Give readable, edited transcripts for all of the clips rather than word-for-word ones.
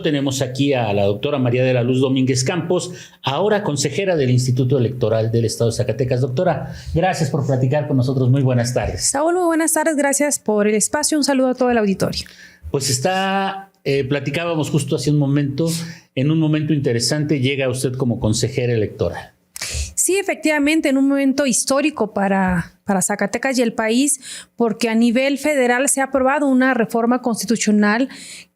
Tenemos aquí a la doctora María de la Luz Domínguez Campos, ahora consejera del Instituto Electoral del Estado de Zacatecas. Doctora, gracias por platicar con nosotros. Muy buenas tardes. Saúl, muy buenas tardes. Gracias por el espacio. Un saludo a todo el auditorio. Pues platicábamos justo hace un momento, en un momento interesante llega usted como consejera electoral. Sí, efectivamente, en un momento histórico para Zacatecas y el país, porque a nivel federal se ha aprobado una reforma constitucional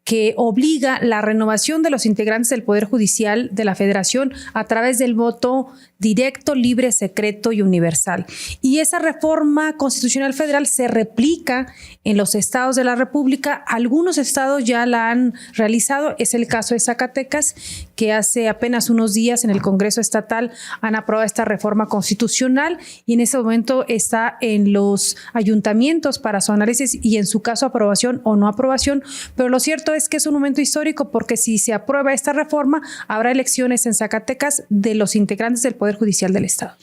que obliga la renovación de los integrantes del Poder Judicial de la Federación a través del voto directo, libre, secreto y universal. Y esa reforma constitucional federal se replica en los estados de la República. Algunos estados ya la han realizado. Es el caso de Zacatecas, que hace apenas unos días en el Congreso Estatal han aprobado esta reforma constitucional y en ese momento está en los ayuntamientos para su análisis y en su caso aprobación o no aprobación. Pero lo cierto es que es un momento histórico porque si se aprueba esta reforma, habrá elecciones en Zacatecas de los integrantes del Poder Judicial del Estado.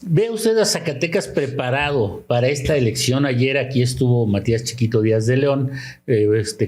¿Ve usted a Zacatecas preparado para esta elección? Ayer aquí estuvo Matías Chiquito Díaz de León,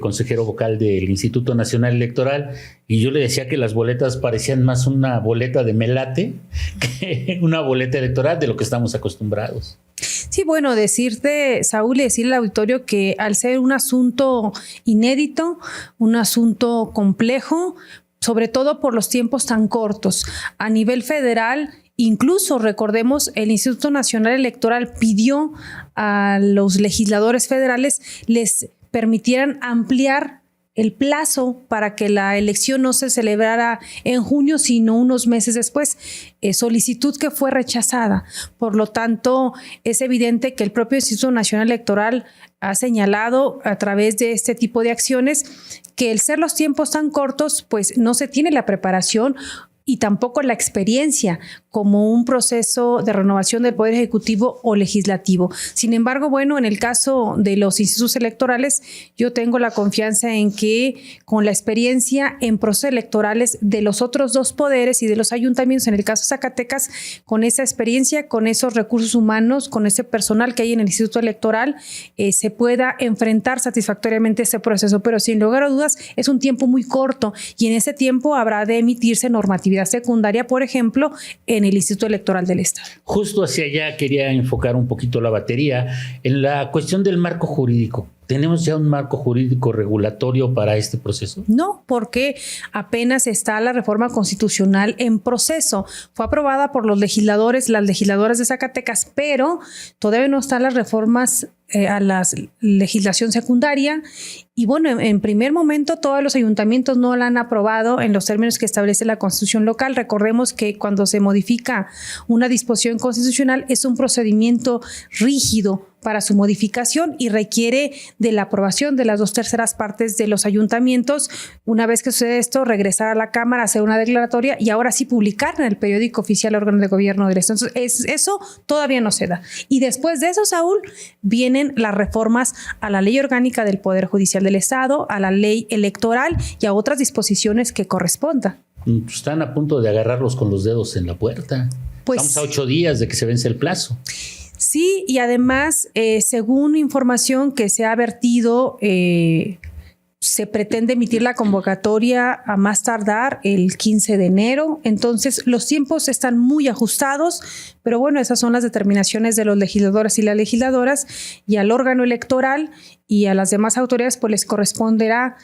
consejero vocal del Instituto Nacional Electoral, y yo le decía que las boletas parecían más una boleta de melate que una boleta electoral de lo que estamos acostumbrados. Sí, bueno, decirte, Saúl, y decirle al auditorio que al ser un asunto inédito, un asunto complejo, sobre todo por los tiempos tan cortos, a nivel federal, incluso recordemos, el Instituto Nacional Electoral pidió a los legisladores federales les permitieran ampliar el plazo para que la elección no se celebrara en junio, sino unos meses después, solicitud que fue rechazada. Por lo tanto, es evidente que el propio Instituto Nacional Electoral ha señalado a través de este tipo de acciones que el ser los tiempos tan cortos, pues no se tiene la preparación y tampoco la experiencia como un proceso de renovación del Poder Ejecutivo o Legislativo. Sin embargo, bueno, en el caso de los institutos electorales, yo tengo la confianza en que con la experiencia en procesos electorales de los otros dos poderes y de los ayuntamientos, en el caso de Zacatecas, con esa experiencia, con esos recursos humanos, con ese personal que hay en el Instituto Electoral, se pueda enfrentar satisfactoriamente ese proceso. Pero sin lugar a dudas, es un tiempo muy corto y en ese tiempo habrá de emitirse normatividad secundaria, por ejemplo, en el Instituto Electoral del Estado. Justo hacia allá quería enfocar un poquito la batería en la cuestión del marco jurídico. ¿Tenemos ya un marco jurídico regulatorio para este proceso? No, porque apenas está la reforma constitucional en proceso. Fue aprobada por los legisladores, las legisladoras de Zacatecas, pero todavía no están las reformas a la legislación secundaria. Y bueno, en primer momento todos los ayuntamientos no la han aprobado en los términos que establece la Constitución local. Recordemos que cuando se modifica una disposición constitucional es un procedimiento rígido para su modificación y requiere de la aprobación de las 2/3 partes de los ayuntamientos. Una vez que sucede esto, regresar a la Cámara, hacer una declaratoria y ahora sí publicar en el periódico oficial órgano de gobierno del Estado. Entonces, eso todavía no se da. Y después de eso, Saúl, vienen las reformas a la Ley Orgánica del Poder Judicial del Estado, a la Ley Electoral y a otras disposiciones que correspondan. Están a punto de agarrarlos con los dedos en la puerta. Pues, estamos a 8 días de que se vence el plazo. Sí, y además, según información que se ha vertido, se pretende emitir la convocatoria a más tardar el 15 de enero. Entonces, los tiempos están muy ajustados, pero bueno, esas son las determinaciones de los legisladores y las legisladoras, y al órgano electoral y a las demás autoridades pues les corresponderá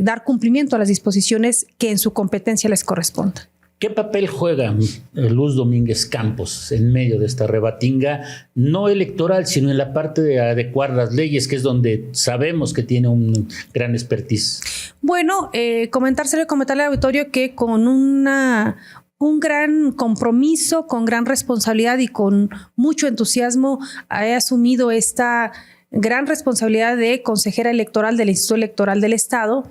dar cumplimiento a las disposiciones que en su competencia les correspondan. ¿Qué papel juega Luz Domínguez Campos en medio de esta rebatinga, no electoral, sino en la parte de adecuar las leyes, que es donde sabemos que tiene un gran expertise? Bueno, comentarle al auditorio que con un gran compromiso, con gran responsabilidad y con mucho entusiasmo he asumido esta gran responsabilidad de consejera electoral del Instituto Electoral del Estado.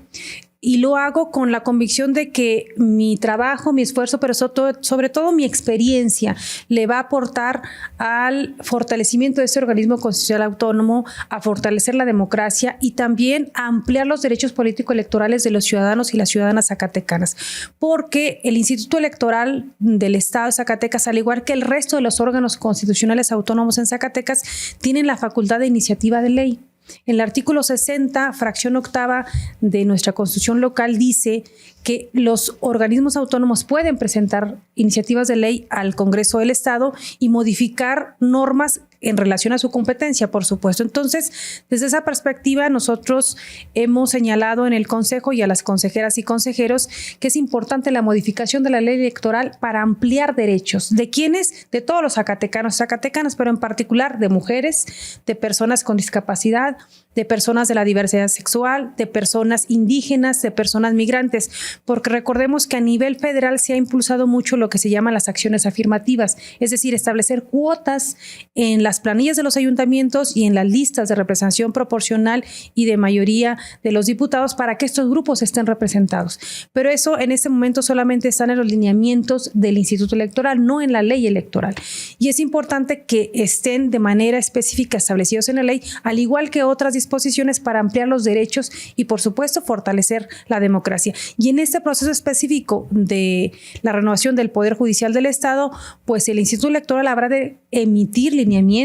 Y lo hago con la convicción de que mi trabajo, mi esfuerzo, pero sobre todo mi experiencia le va a aportar al fortalecimiento de ese organismo constitucional autónomo, a fortalecer la democracia y también a ampliar los derechos político-electorales de los ciudadanos y las ciudadanas zacatecanas. Porque el Instituto Electoral del Estado de Zacatecas, al igual que el resto de los órganos constitucionales autónomos en Zacatecas, tienen la facultad de iniciativa de ley. En el artículo 60, fracción octava de nuestra Constitución local dice que los organismos autónomos pueden presentar iniciativas de ley al Congreso del Estado y modificar normas en relación a su competencia, por supuesto. Entonces, desde esa perspectiva, nosotros hemos señalado en el Consejo y a las consejeras y consejeros que es importante la modificación de la ley electoral para ampliar derechos. ¿De quiénes? De todos los zacatecanos, pero en particular de mujeres, de personas con discapacidad, de personas de la diversidad sexual, de personas indígenas, de personas migrantes, porque recordemos que a nivel federal se ha impulsado mucho lo que se llaman las acciones afirmativas, es decir, establecer cuotas en las planillas de los ayuntamientos y en las listas de representación proporcional y de mayoría de los diputados para que estos grupos estén representados. Pero eso en este momento solamente están en los lineamientos del Instituto Electoral, no en la ley electoral. Y es importante que estén de manera específica establecidos en la ley, al igual que otras disposiciones para ampliar los derechos y, por supuesto, fortalecer la democracia. Y en este proceso específico de la renovación del Poder Judicial del Estado, pues el Instituto Electoral habrá de emitir lineamientos,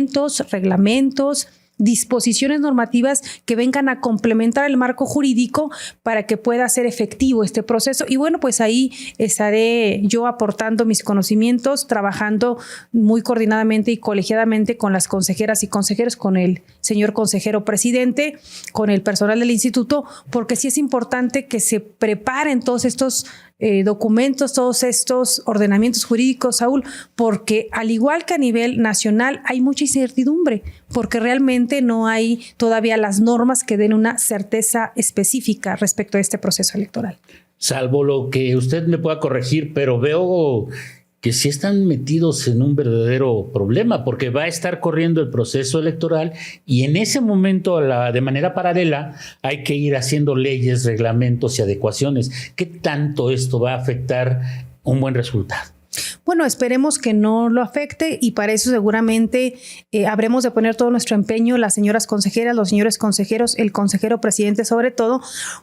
reglamentos, disposiciones normativas que vengan a complementar el marco jurídico para que pueda ser efectivo este proceso. Y bueno, pues ahí estaré yo aportando mis conocimientos, trabajando muy coordinadamente y colegiadamente con las consejeras y consejeros, con el señor consejero presidente, con el personal del instituto, porque sí es importante que se preparen todos estos documentos, todos estos ordenamientos jurídicos, Saúl, porque al igual que a nivel nacional hay mucha incertidumbre, porque realmente no hay todavía las normas que den una certeza específica respecto a este proceso electoral. Salvo lo que usted me pueda corregir, pero veo que sí están metidos en un verdadero problema, porque va a estar corriendo el proceso electoral y en ese momento, de manera paralela, hay que ir haciendo leyes, reglamentos y adecuaciones. ¿Qué tanto esto va a afectar un buen resultado? Bueno, esperemos que no lo afecte y para eso seguramente habremos de poner todo nuestro empeño, las señoras consejeras, los señores consejeros, el consejero presidente sobre todo,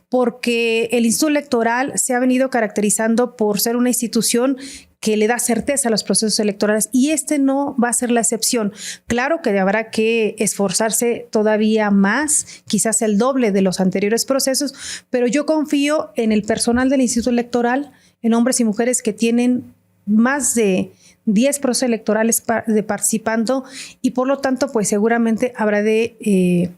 porque el Instituto Electoral se ha venido caracterizando por ser una institución que le da certeza a los procesos electorales y este no va a ser la excepción. Claro que habrá que esforzarse todavía más, quizás el doble de los anteriores procesos, pero yo confío en el personal del Instituto Electoral, en hombres y mujeres que tienen más de 10 procesos electorales participando y por lo tanto pues seguramente habrá de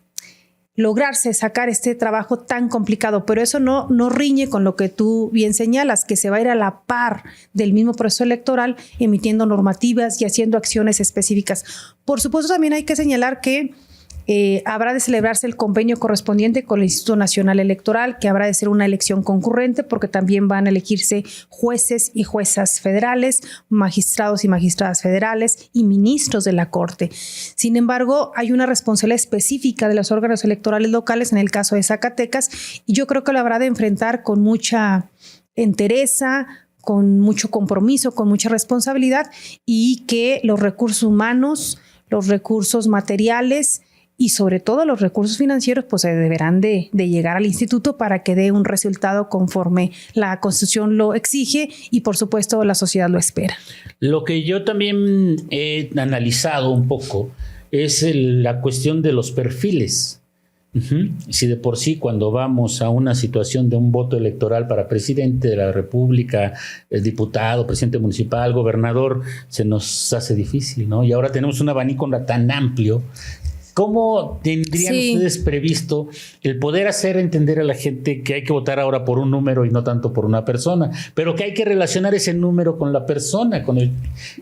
lograrse sacar este trabajo tan complicado, pero eso no riñe con lo que tú bien señalas, que se va a ir a la par del mismo proceso electoral emitiendo normativas y haciendo acciones específicas. Por supuesto también hay que señalar que habrá de celebrarse el convenio correspondiente con el Instituto Nacional Electoral, que habrá de ser una elección concurrente porque también van a elegirse jueces y juezas federales, magistrados y magistradas federales y ministros de la Corte. Sin embargo, hay una responsabilidad específica de los órganos electorales locales en el caso de Zacatecas y yo creo que lo habrá de enfrentar con mucha entereza, con mucho compromiso, con mucha responsabilidad y que los recursos humanos, los recursos materiales y sobre todo los recursos financieros pues se deberán de llegar al instituto para que dé un resultado conforme la Constitución lo exige y por supuesto la sociedad lo espera. Lo que yo también he analizado un poco es la cuestión de los perfiles. Si de por sí cuando vamos a una situación de un voto electoral para presidente de la República, diputado, presidente municipal, gobernador, se nos hace difícil, ¿no? Y ahora tenemos un abanico tan amplio. ¿Cómo tendrían ustedes previsto el poder hacer entender a la gente que hay que votar ahora por un número y no tanto por una persona, pero que hay que relacionar ese número con la persona,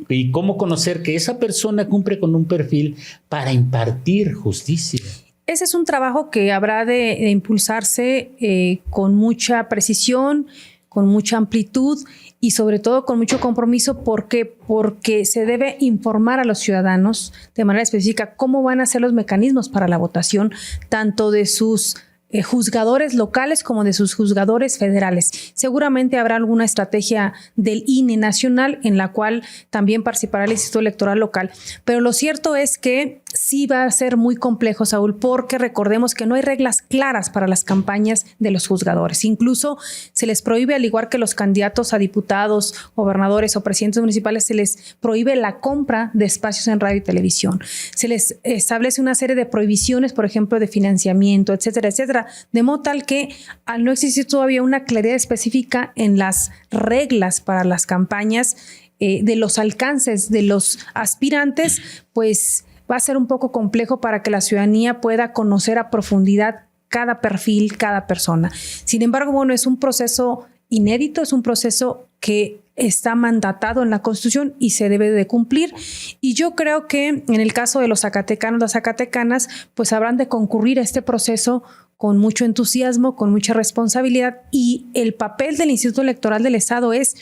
y cómo conocer que esa persona cumple con un perfil para impartir justicia? Ese es un trabajo que habrá de impulsarse con mucha precisión, con mucha amplitud y sobre todo con mucho compromiso. ¿Por qué? Porque se debe informar a los ciudadanos de manera específica cómo van a ser los mecanismos para la votación, tanto de sus juzgadores locales como de sus juzgadores federales. Seguramente habrá alguna estrategia del INE nacional en la cual también participará el Instituto Electoral local, pero lo cierto es que sí va a ser muy complejo, Saúl, porque recordemos que no hay reglas claras para las campañas de los juzgadores. Incluso se les prohíbe, al igual que los candidatos a diputados, gobernadores o presidentes municipales, se les prohíbe la compra de espacios en radio y televisión. Se les establece una serie de prohibiciones, por ejemplo, de financiamiento, etcétera, etcétera, de modo tal que al no existir todavía una claridad específica en las reglas para las campañas, de los alcances de los aspirantes, pues va a ser un poco complejo para que la ciudadanía pueda conocer a profundidad cada perfil, cada persona. Sin embargo, bueno, es un proceso inédito, es un proceso que está mandatado en la Constitución y se debe de cumplir. Y yo creo que en el caso de los zacatecanos, las zacatecanas, pues habrán de concurrir a este proceso con mucho entusiasmo, con mucha responsabilidad, y el papel del Instituto Electoral del Estado es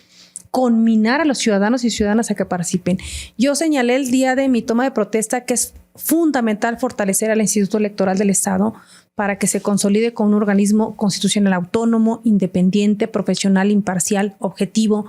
conminar a los ciudadanos y ciudadanas a que participen. Yo señalé el día de mi toma de protesta que es fundamental fortalecer al Instituto Electoral del Estado para que se consolide como un organismo constitucional autónomo, independiente, profesional, imparcial, objetivo,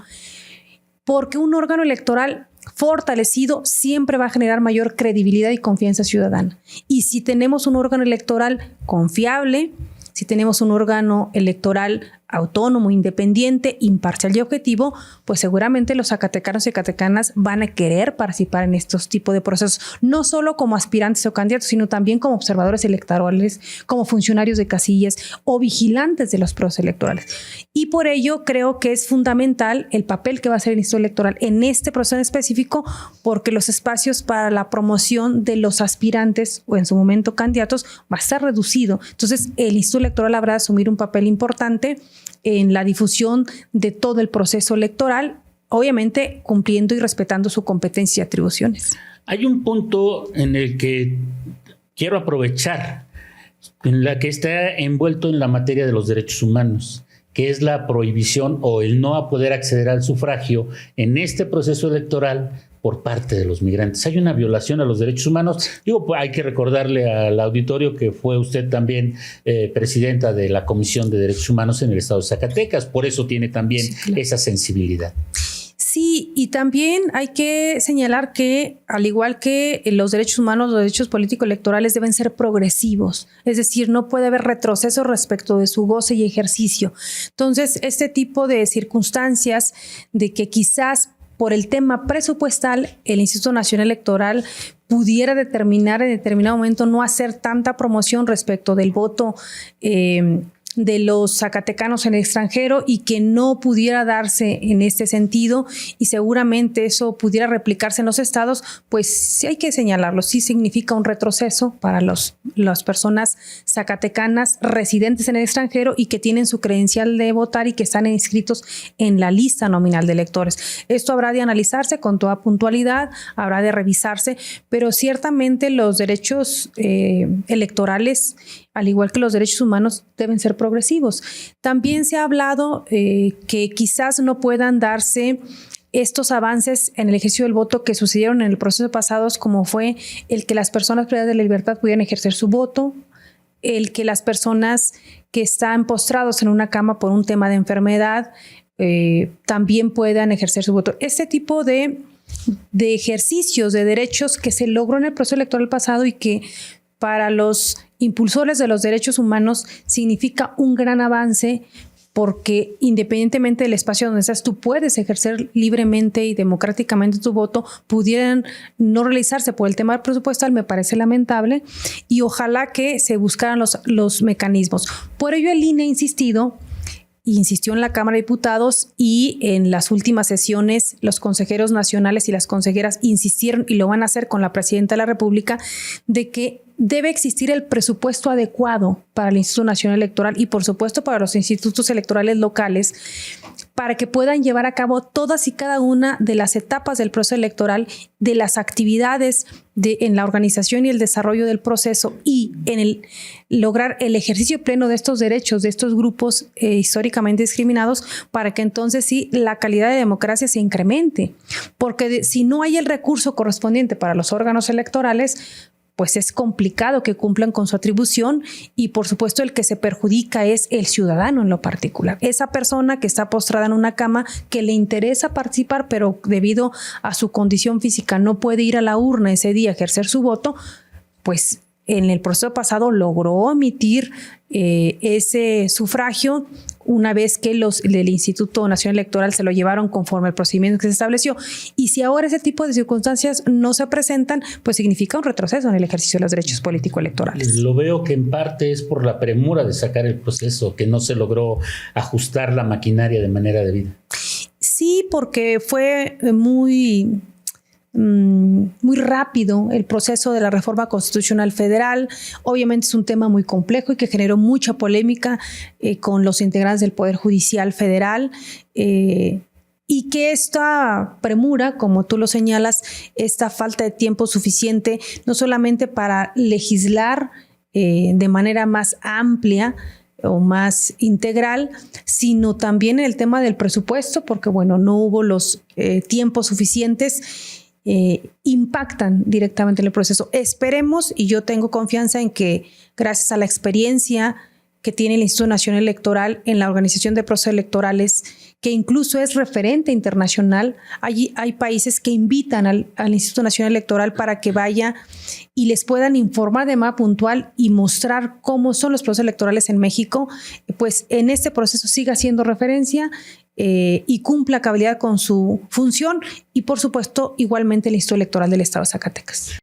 porque un órgano electoral fortalecido siempre va a generar mayor credibilidad y confianza ciudadana. Y si tenemos un órgano electoral confiable, si tenemos un órgano electoral autónomo, independiente, imparcial y objetivo, pues seguramente los zacatecanos y zacatecanas van a querer participar en estos tipos de procesos, no solo como aspirantes o candidatos, sino también como observadores electorales, como funcionarios de casillas o vigilantes de los procesos electorales. Y por ello creo que es fundamental el papel que va a hacer el Instituto Electoral en este proceso en específico, porque los espacios para la promoción de los aspirantes o en su momento candidatos va a estar reducido. Entonces el Instituto Electoral habrá de asumir un papel importante en la difusión de todo el proceso electoral, obviamente cumpliendo y respetando su competencia y atribuciones. Hay un punto en el que quiero aprovechar, en la que está envuelto en la materia de los derechos humanos, que es la prohibición o el no poder acceder al sufragio en este proceso electoral por parte de los migrantes. Hay una violación a los derechos humanos. Digo, pues hay que recordarle al auditorio que fue usted también presidenta de la Comisión de Derechos Humanos en el estado de Zacatecas, por eso tiene también esa sensibilidad. Sí, y también hay que señalar que, al igual que los derechos humanos, los derechos políticos electorales deben ser progresivos, es decir, no puede haber retroceso respecto de su goce y ejercicio. Entonces, este tipo de circunstancias de que quizás por el tema presupuestal, el Instituto Nacional Electoral pudiera determinar en determinado momento no hacer tanta promoción respecto del voto de los zacatecanos en el extranjero y que no pudiera darse en este sentido, y seguramente eso pudiera replicarse en los estados, pues sí hay que señalarlo, sí significa un retroceso para las personas zacatecanas residentes en el extranjero y que tienen su credencial de votar y que están inscritos en la lista nominal de electores. Esto habrá de analizarse con toda puntualidad, habrá de revisarse, pero ciertamente los derechos electorales, al igual que los derechos humanos, deben ser progresivos. También se ha hablado que quizás no puedan darse estos avances en el ejercicio del voto que sucedieron en el proceso pasado, como fue el que las personas privadas de la libertad pudieran ejercer su voto, el que las personas que están postrados en una cama por un tema de enfermedad también puedan ejercer su voto. Este tipo de ejercicios de derechos que se logró en el proceso electoral pasado y que para los impulsores de los derechos humanos significa un gran avance, porque independientemente del espacio donde estás, tú puedes ejercer libremente y democráticamente tu voto. Pudieran no realizarse por el tema presupuestal, me parece lamentable, y ojalá que se buscaran los mecanismos. Por ello el INE insistió en la Cámara de Diputados, y en las últimas sesiones los consejeros nacionales y las consejeras insistieron, y lo van a hacer con la Presidenta de la República, de que debe existir el presupuesto adecuado para el Instituto Nacional Electoral y por supuesto para los institutos electorales locales, para que puedan llevar a cabo todas y cada una de las etapas del proceso electoral, de las actividades en la organización y el desarrollo del proceso, y en el lograr el ejercicio pleno de estos derechos de estos grupos históricamente discriminados, para que entonces sí la calidad de democracia se incremente, porque si no hay el recurso correspondiente para los órganos electorales, pues es complicado que cumplan con su atribución, y por supuesto el que se perjudica es el ciudadano en lo particular. Esa persona que está postrada en una cama, que le interesa participar, pero debido a su condición física no puede ir a la urna ese día a ejercer su voto, pues en el proceso pasado logró emitir ese sufragio una vez que el Instituto Nacional Electoral se lo llevaron conforme al procedimiento que se estableció. Y si ahora ese tipo de circunstancias no se presentan, pues significa un retroceso en el ejercicio de los derechos político-electorales. Lo veo que en parte es por la premura de sacar el proceso, que no se logró ajustar la maquinaria de manera debida. Sí, porque fue muy rápido el proceso de la reforma constitucional federal. Obviamente es un tema muy complejo y que generó mucha polémica con los integrantes del Poder Judicial Federal, y que esta premura, como tú lo señalas, esta falta de tiempo suficiente, no solamente para legislar de manera más amplia o más integral, sino también en el tema del presupuesto, porque bueno, no hubo los tiempos suficientes, impactan directamente en el proceso. Esperemos, y yo tengo confianza en que gracias a la experiencia que tiene el Instituto Nacional Electoral en la organización de procesos electorales, que incluso es referente internacional, allí hay países que invitan al Instituto Nacional Electoral para que vaya y les puedan informar de manera puntual y mostrar cómo son los procesos electorales en México, pues en este proceso siga siendo referencia y cumpla a cabalidad con su función, y por supuesto igualmente el Instituto Electoral del Estado de Zacatecas.